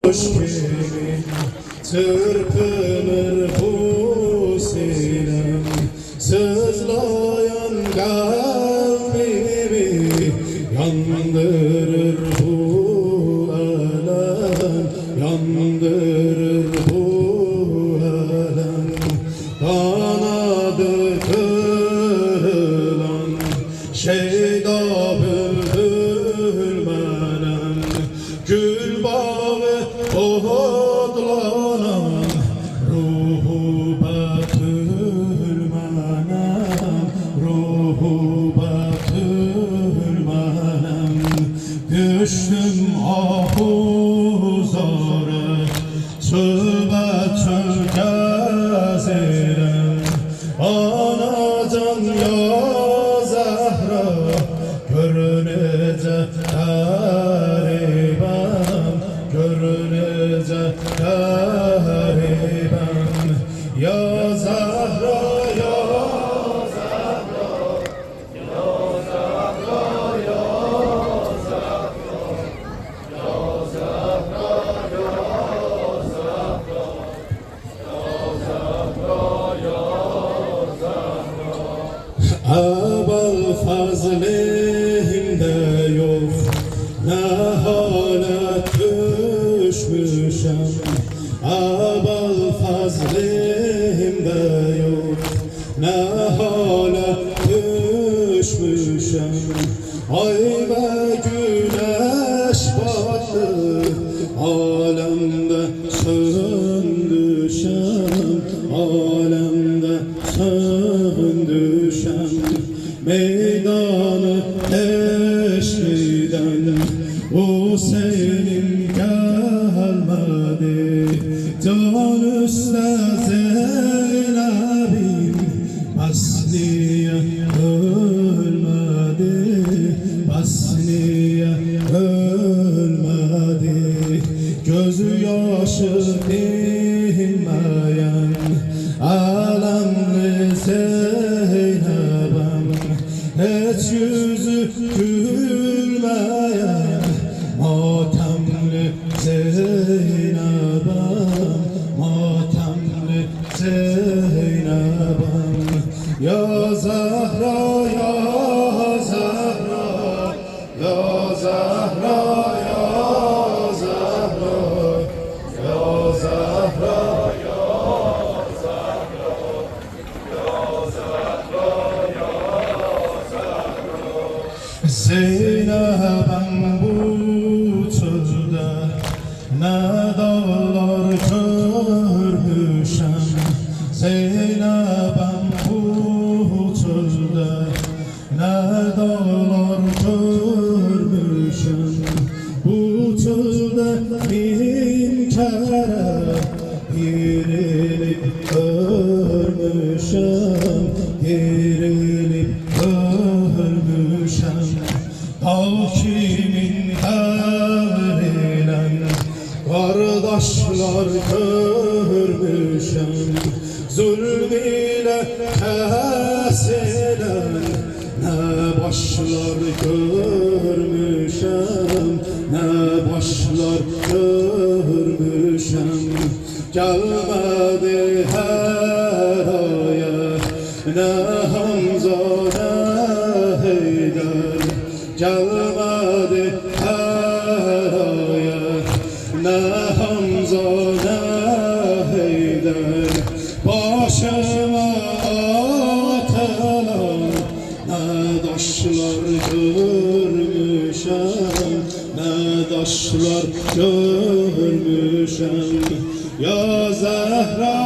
Kimi çırpınır bu sinem, sızlayan kalbimi yandırır bu alem, yandırır bu alem. Kanadı kırılan şeyda bülbülmenem, gül bağı oğutlanan ruhu batırmanem, ruhu batırmanem. Düştüm ahuzara, çöbe çöke zerem. Anacan ya Zahra, görünecek garibem, görünecek garibem. Ya Zahra, ya Zahra, ya Zahra, ya Zahra, ya Zahra, ya Zahra, ya Zahra, ya Zahra. Abal fazlihimde yok, ne halet düşmüşem. Abal fazlihimde yok, ne halet düşmüşem. Ay ve güneş battı, alemde söndüşem, alemde söndüşem. Meydanı eşriden Hüseyin gelmedi, can üstte Zeynep'im bas niye ölmedi, bas niye ölmedi. Gözü yaşı dinmeyen alemli Zeynep'im, hiç yüzü gülmeyen matemli Zeynep'im, matemli Zeynep'im. Ya Zahra, ya Zahra, ya Zahra, ya Zahra, ya Zahra, ya Zahra, ya Zahra, ya Zahra. Zeynep'im bu çölde ne dağlar görmüşem. Zeynep'im bu çölde ne dağlar görmüşem. Bu çölde bin kere yerilip ölmüşem, yerilip ölmüşem. Dağ kimin devrilen kardeşler görmüşem. Zulm ile kesilen ne başlar görmüşem, ne başlar görmüşem. Gelmedi her ayet ne Hamza ne Heydar, gelmedi her ayet ne Hamza ne Heydar. Başıma atılan ne taşlar görmüşem, ne taşlar görmüşem. Ya Zahra,